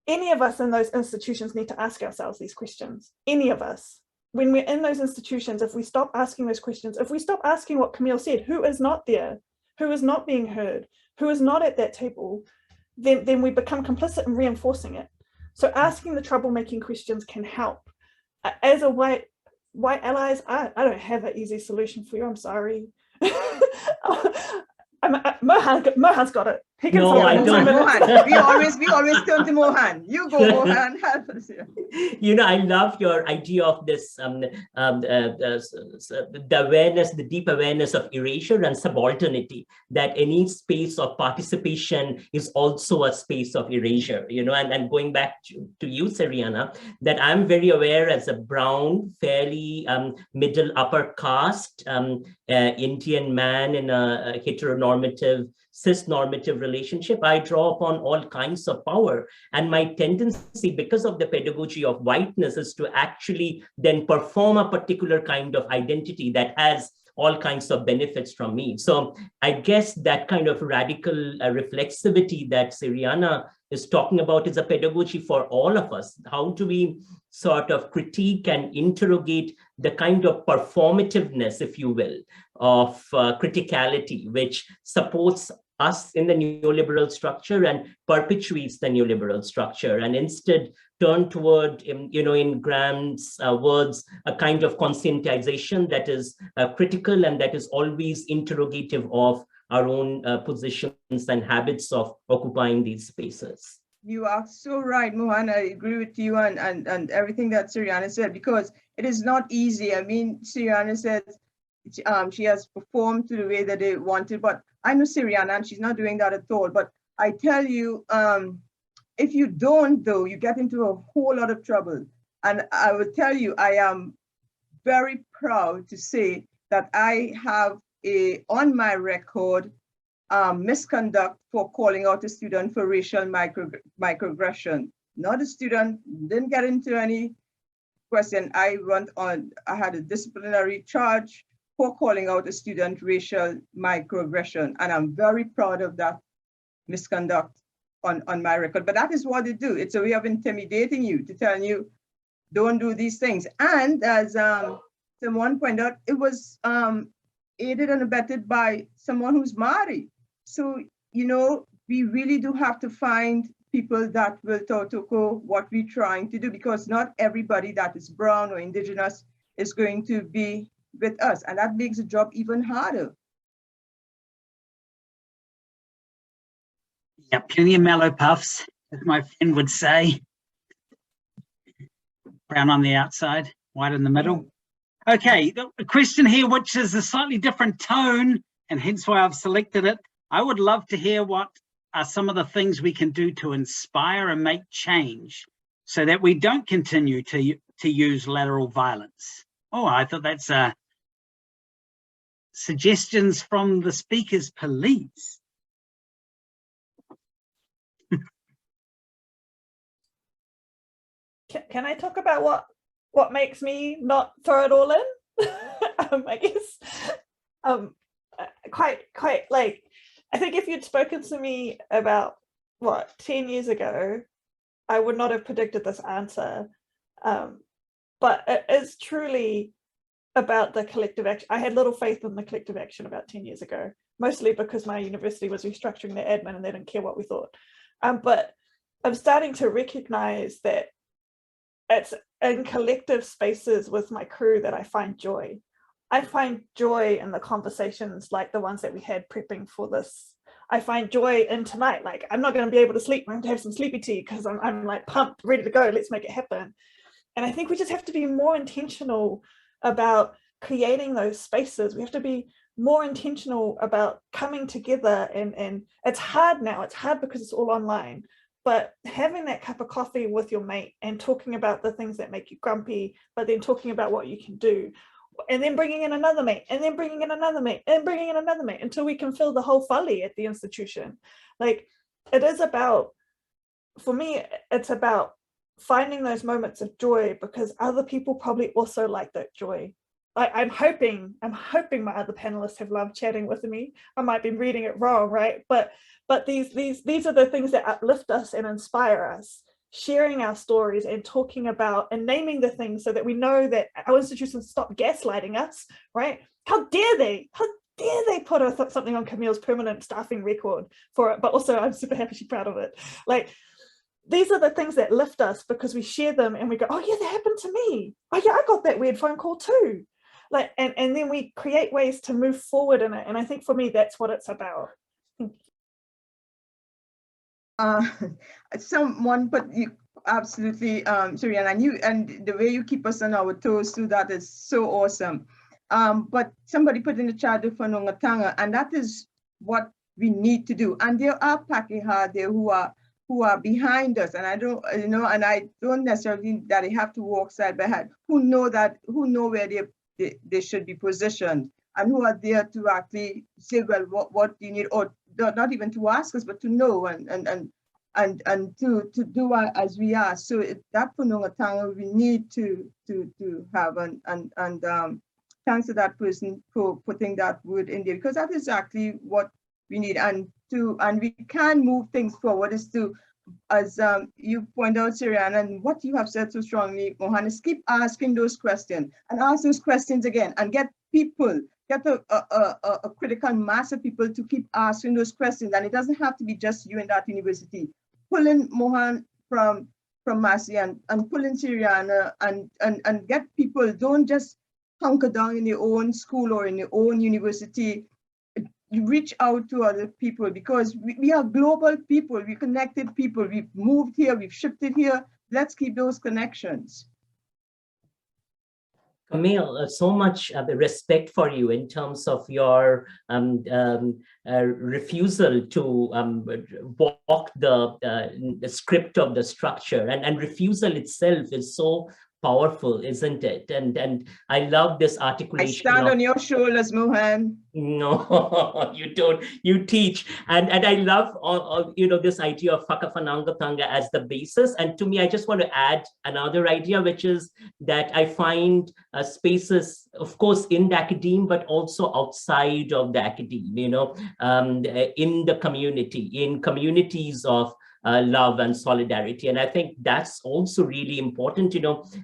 any of us in those institutions need to ask ourselves these questions. Any of us. When we're in those institutions, if we stop asking those questions, if we stop asking what Camille said, who is not there, who is not being heard, who is not at that table, then we become complicit in reinforcing it. So asking the troublemaking questions can help. As a white allies, I don't have an easy solution for you. I'm sorry. Mohan's got it. He can No, I don't. Mohan. We always turn to Mohan. You go, Mohan. Help us here. You know, I love your idea of this, the awareness, the deep awareness of erasure and subalternity, that any space of participation is also a space of erasure, you know, and going back to you, Siriana, that I'm very aware as a brown, fairly middle upper caste Indian man in a heteronormative, cis-normative relationship, I draw upon all kinds of power. And my tendency, because of the pedagogy of whiteness, is to actually then perform a particular kind of identity that has all kinds of benefits from me. So I guess that kind of radical reflexivity that Siriana is talking about is a pedagogy for all of us. How do we sort of critique and interrogate the kind of performativeness, if you will, of criticality, which supports us in the neoliberal structure and perpetuates the neoliberal structure, and instead turn toward, you know, in Graham's words, a kind of conscientization that is critical and that is always interrogative of our own positions and habits of occupying these spaces. You are so right, Mohan. I agree with you and everything that Siriana said, because it is not easy. I mean, Siriana said she has performed to the way that they wanted, but I know Siriana and she's not doing that at all. But I tell you, if you don't, though, you get into a whole lot of trouble. And I will tell you, I am very proud to say that I have on my record misconduct for calling out a student for racial microaggression. Not a student, didn't get into any question. I had a disciplinary charge for calling out a student racial microaggression. And I'm very proud of that misconduct on my record. But that is what they do. It's a way of intimidating you, to tell you, don't do these things. And as someone pointed out, it was aided and abetted by someone who's Māori. So, you know, we really do have to find people that will tautoko what we're trying to do, because not everybody that is brown or indigenous is going to be with us. And that makes the job even harder. Yeah, plenty of mellow puffs, as my friend would say. Brown on the outside, white in the middle. Okay, the question here, which is a slightly different tone, and hence why I've selected it. I would love to hear what are some of the things we can do to inspire and make change so that we don't continue to use lateral violence. Oh, I thought that's suggestions from the speaker's police. Can I talk about what makes me not throw it all in? I guess quite like, I think if you'd spoken to me about 10 years ago, I would not have predicted this answer. But it is truly about the collective action. I had little faith in the collective action about 10 years ago, mostly because my university was restructuring their admin and they didn't care what we thought. But I'm starting to recognize that it's in collective spaces with my crew that I find joy. I find joy in the conversations like the ones that we had prepping for this. I find joy in tonight. Like, I'm not going to be able to sleep. I'm going to have some sleepy tea because I'm like pumped, ready to go. Let's make it happen. And I think we just have to be more intentional about creating those spaces. We have to be more intentional about coming together, and it's hard now. It's hard because it's all online. But having that cup of coffee with your mate and talking about the things that make you grumpy, but then talking about what you can do, and then bringing in another mate, and then bringing in another mate, and bringing in another mate, until we can fill the whole folly at the institution. Like, it is about, for me, it's about finding those moments of joy because other people probably also like that joy. I'm hoping my other panelists have loved chatting with me. I might be reading it wrong, right? But these are the things that uplift us and inspire us. Sharing our stories and talking about and naming the things so that we know that our institutions stop gaslighting us, right? How dare they put something on Camille's permanent staffing record for it? But also I'm super happy she's proud of it. Like, these are the things that lift us because we share them and we go, oh yeah, that happened to me. Oh yeah, I got that weird phone call too. Like, and then we create ways to move forward in it. And I think for me, that's what it's about. Someone, but you absolutely, Shireen, and the way you keep us on our toes too, that is so awesome. But somebody put in the chat for Nongatanga, and that is what we need to do. And there are Pakeha there who are behind us, and I don't, and I don't necessarily that they have to walk side by side. Who know where they should be positioned, and who are there to actually say, well, what do you need, or not even to ask us, but to know and to do as we are. So that Punongatanga we need to have, and thanks to that person for putting that word in there, because that is actually what we need. And we can move things forward is to, as you point out, Siriana, and what you have said so strongly, Mohannes, keep asking those questions and ask those questions again, and get a critical mass of people to keep asking those questions. And it doesn't have to be just you in that university. Pull in Mohan from Massey and pull in Siriana and get people. Don't just hunker down in your own school or in your own university. You reach out to other people, because we are global people, we're connected people, we've moved here, we've shifted here. Let's keep those connections. Camille, so much respect for you in terms of your refusal to walk the script of the structure, and refusal itself is so powerful, isn't it? And I love this articulation. I stand on your shoulders, Mohan. No, you don't. You teach, and I love all this idea of Whakafanangatanga as the basis. And to me, I just want to add another idea, which is that I find spaces, of course, in the academe, but also outside of the academe. In the community, in communities of love and solidarity. And I think that's also really important.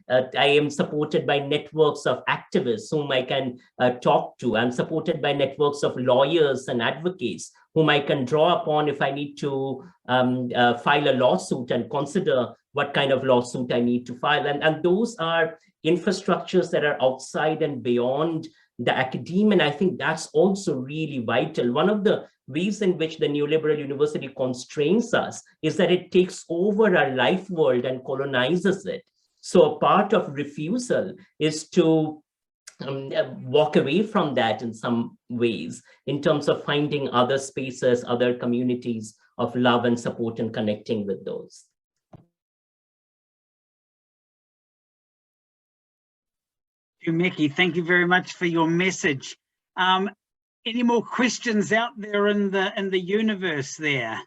I am supported by networks of activists whom I can talk to. I'm supported by networks of lawyers and advocates whom I can draw upon if I need to file a lawsuit and consider what kind of lawsuit I need to file. And those are infrastructures that are outside and beyond the academe. And I think that's also really vital. One of the ways in which the neoliberal university constrains us is that it takes over our life world and colonizes it. So a part of refusal is to walk away from that in some ways, in terms of finding other spaces, other communities of love and support, and connecting with those. Mickey, thank you very much for your message. Any more questions out there in the universe there?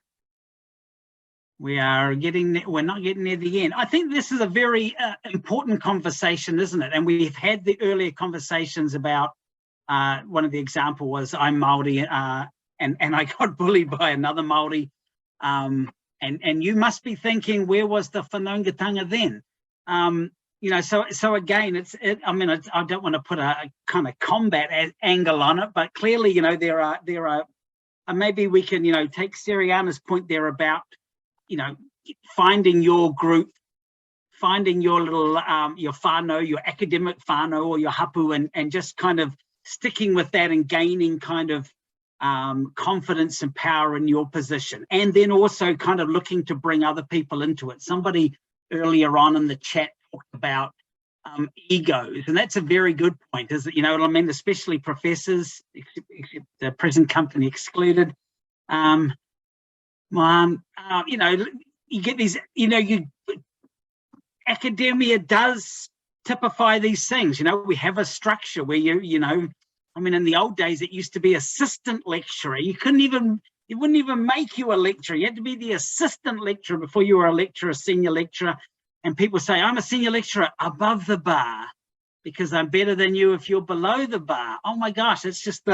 We're not getting near the end. I think this is a very important conversation, isn't it? And we've had the earlier conversations about, one of the example was I'm Māori, and I got bullied by another Māori. And you must be thinking, where was the Whanaungatanga then? So again, I don't want to put a kind of combat angle on it, but clearly, there are, maybe we can, take Siriana's point there about, finding your group, finding your little, your whānau, your academic whānau or your hapu, and just kind of sticking with that and gaining kind of confidence and power in your position. And then also kind of looking to bring other people into it. Somebody earlier on in the chat talked about egos, and that's a very good point, is that, especially professors, except the present company excluded. You get these, academia does typify these things. We have a structure where in the old days, it used to be assistant lecturer. You couldn't even It wouldn't even make you a lecturer. You had to be the assistant lecturer before you were a lecturer, senior lecturer. And people say, I'm a senior lecturer above the bar because I'm better than you if you're below the bar. Oh my gosh, it's just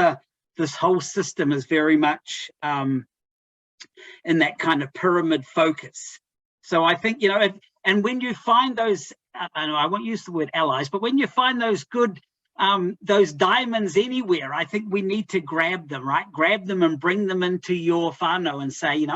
this whole system is very much in that kind of pyramid focus. So I think, and when you find those, I won't use the word allies, but when you find those good, those diamonds anywhere, I think we need to grab them, right? Grab them and bring them into your whānau and say,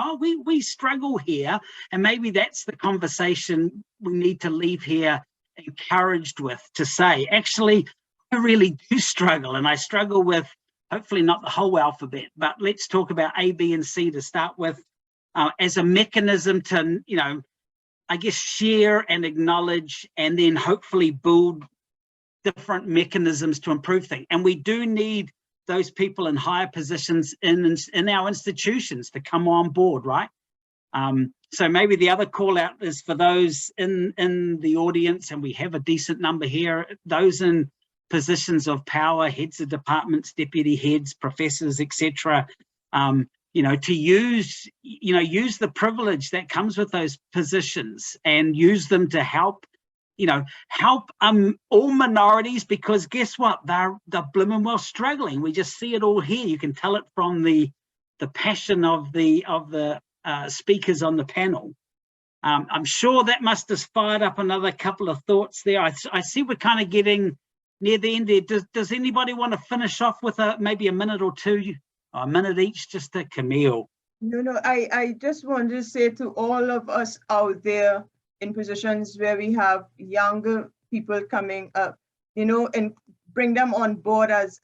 we struggle here. And maybe that's the conversation we need to leave here encouraged with, to say, actually, I really do struggle. And I struggle with, hopefully not the whole alphabet, but let's talk about A, B, and C to start with as a mechanism to, I guess, share and acknowledge and then hopefully build different mechanisms to improve things. And we do need those people in higher positions in our institutions to come on board, right? So maybe the other call out is for those in the audience, and we have a decent number here, those in positions of power, heads of departments, deputy heads, professors, etc. To use the privilege that comes with those positions and use them to help all minorities, because guess what? They're blooming well struggling. We just see it all here. You can tell it from the passion of the speakers on the panel. I'm sure that must have fired up another couple of thoughts there. I see we're kind of getting near the end there. Does anybody want to finish off with maybe a minute or two, or a minute each, just to Camille? No, I just wanted to say to all of us out there in positions where we have younger people coming up, and bring them on board as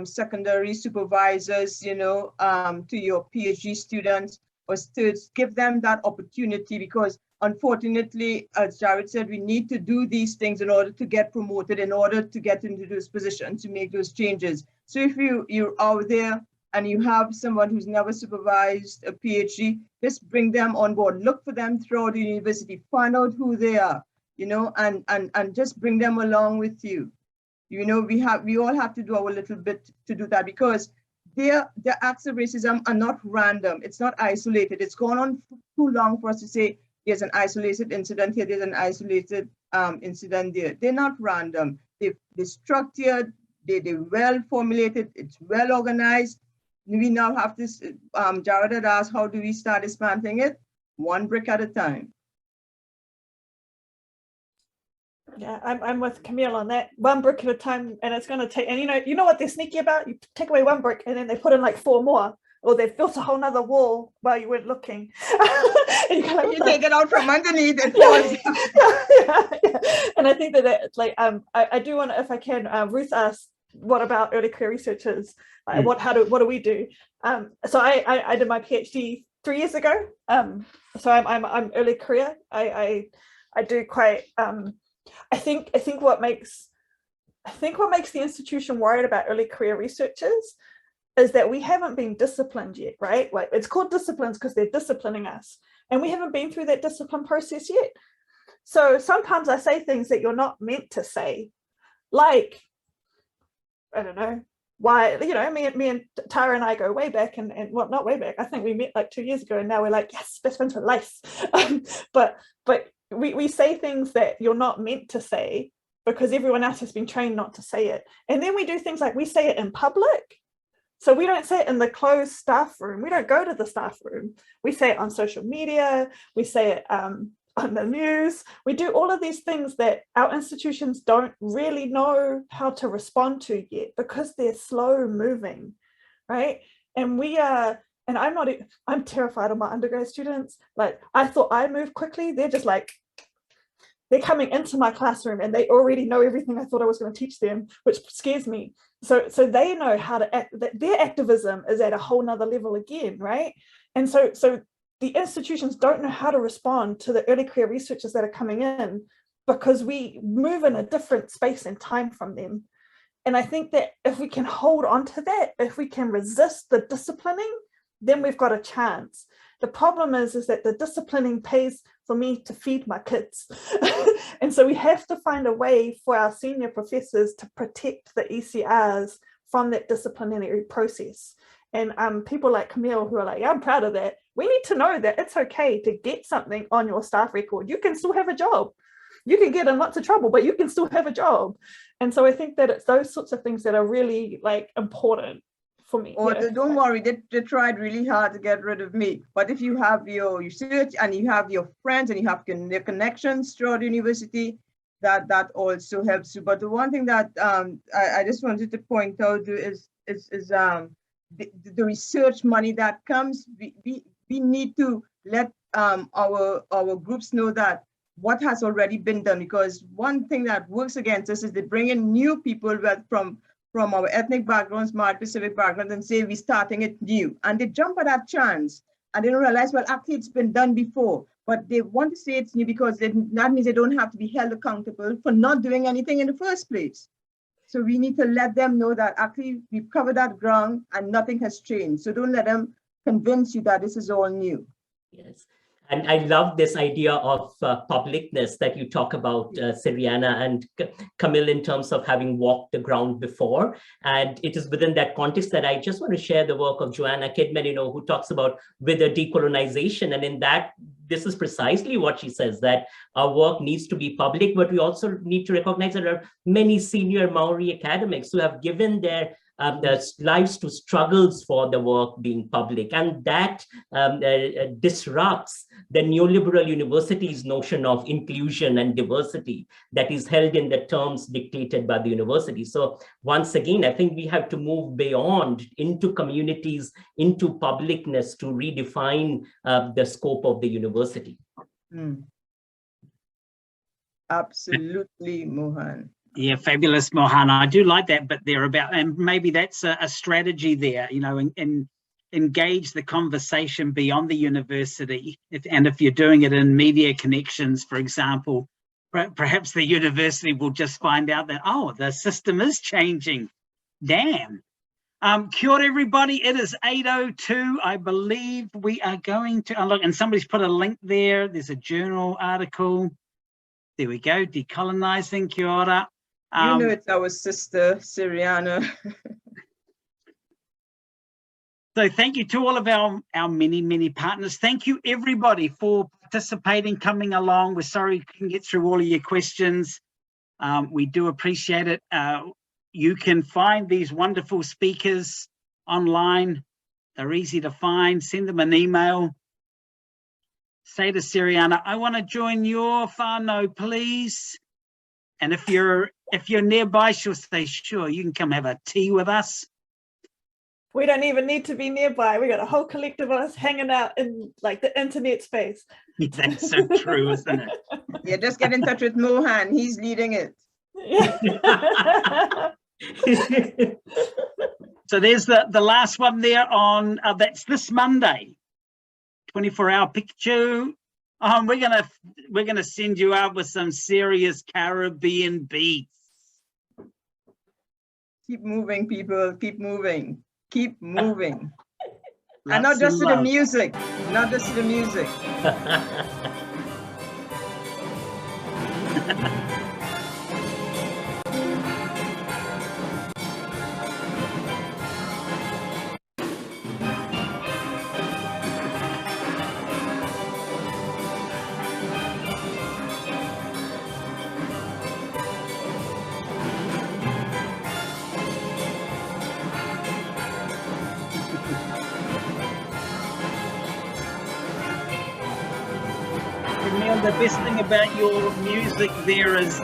secondary supervisors, to your PhD students, or to give them that opportunity, because unfortunately, as Jared said, we need to do these things in order to get promoted, in order to get into those positions, to make those changes. So if you're out there and you have someone who's never supervised a PhD, just bring them on board. Look for them throughout the university, find out who they are, and just bring them along with you. We all have to do our little bit to do that, because the acts of racism are not random. It's not isolated. It's gone on too long for us to say there's an isolated incident here, there's an isolated incident there. They're not random. They're structured, they're well formulated, it's well organized. We now have this, Jared had asked, how do we start dismantling it? One brick at a time. Yeah, I'm with Camille on that. One brick at a time, and it's going to take. And you know what they're sneaky about? You take away one brick, and then they put in like 4 more, or they've built a whole nother wall while you weren't looking. And you take it out from underneath it. Yeah. And I think that like I do want to, if I can, Ruth asked, what about early career researchers? What do we do? So I did my PhD 3 years ago. So I'm early career. I do quite. I think what makes the institution worried about early career researchers is that we haven't been disciplined yet, right? Like, it's called disciplines because they're disciplining us, and we haven't been through that discipline process yet. So sometimes I say things that you're not meant to say, like, I don't know why, me and Tara and I go way back, and well, not way back. I think we met like 2 years ago, and now we're like, yes, best friends for life. But we say things that you're not meant to say because everyone else has been trained not to say it. And then we do things like we say it in public. So we don't say it in the closed staff room. We don't go to the staff room. We say it on social media. We say it on the news. We do all of these things that our institutions don't really know how to respond to yet because they're slow moving, right? And I'm terrified of my undergrad students. Like, I thought I moved quickly. They're just like, they're coming into my classroom and they already know everything I thought I was going to teach them, which scares me. So they know how to act, that their activism is at a whole nother level again, right? And so the institutions don't know how to respond to the early career researchers that are coming in because we move in a different space and time from them. And I think that if we can hold on to that, if we can resist the disciplining, then we've got a chance. The problem is that the disciplining pays for me to feed my kids. And so we have to find a way for our senior professors to protect the ECRs from that disciplinary process. And people like Camille who are like, yeah, I'm proud of that. We need to know that it's okay to get something on your staff record. You can still have a job. You can get in lots of trouble, but you can still have a job. And so I think that it's those sorts of things that are really like important for me. Or don't worry, they tried really hard to get rid of me. But if you have your research and you have your friends and you have your connections throughout the university, that also helps you. But the one thing that I just wanted to point out is the research money that comes. We need to let our groups know that what has already been done, because one thing that works against us is they bring in new people from our ethnic backgrounds, Mad Pacific backgrounds, and say we're starting it new. And they jump at that chance and they don't realize, well, actually it's been done before, but they want to say it's new because that means they don't have to be held accountable for not doing anything in the first place. So we need to let them know that actually we've covered that ground and nothing has changed. So don't let them convince you that this is all new. Yes. And I love this idea of publicness that you talk about, Siriana and Camille, in terms of having walked the ground before. And it is within that context that I just want to share the work of Joanna Kidman, who talks about Wither decolonization. And in that, this is precisely what she says, that our work needs to be public, but we also need to recognize that there are many senior Maori academics who have given their lives to struggles for the work being public. And that disrupts the neoliberal university's notion of inclusion and diversity that is held in the terms dictated by the university. So once again, I think we have to move beyond into communities, into publicness to redefine the scope of the university. Absolutely, Mohan. Yeah, fabulous, Mohana. I do like that bit there about, and maybe that's a strategy there, and engage the conversation beyond the university. And if you're doing it in media connections, for example, perhaps the university will just find out that, oh, the system is changing. Damn. Kia ora, everybody. It is 8:02. I believe we are going to, look, and somebody's put a link there. There's a journal article. There we go, decolonizing. Kia ora. It's our sister, Siriana. So thank you to all of our many, many partners. Thank you, everybody, for participating, coming along. We're sorry we couldn't get through all of your questions. We do appreciate it. You can find these wonderful speakers online. They're easy to find. Send them an email. Say to Siriana, I want to join your whānau, please. And if you're nearby, she'll say, sure, you can come have a tea with us. We don't even need to be nearby. We got a whole collective of us hanging out in like the internet space. That's so true, isn't it? Yeah, just get in touch with Mohan. He's leading it. So there's the last one there on, that's this Monday, 24-hour picture. We're gonna send you out with some serious Caribbean beats. Keep moving, people. Keep moving. Keep moving. And Lots not just of to the love. music. Not just to the music. Camille, the best thing about your music there is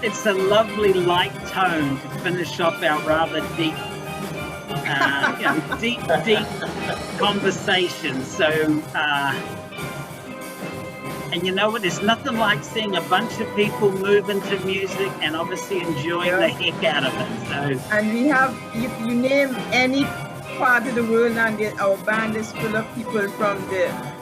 it's a lovely light tone to finish off our rather deep, deep conversation. So, and you know what? There's nothing like seeing a bunch of people move into music and obviously enjoying the heck out of it. So, And we have, if you name any part of the world, and our band is full of people from the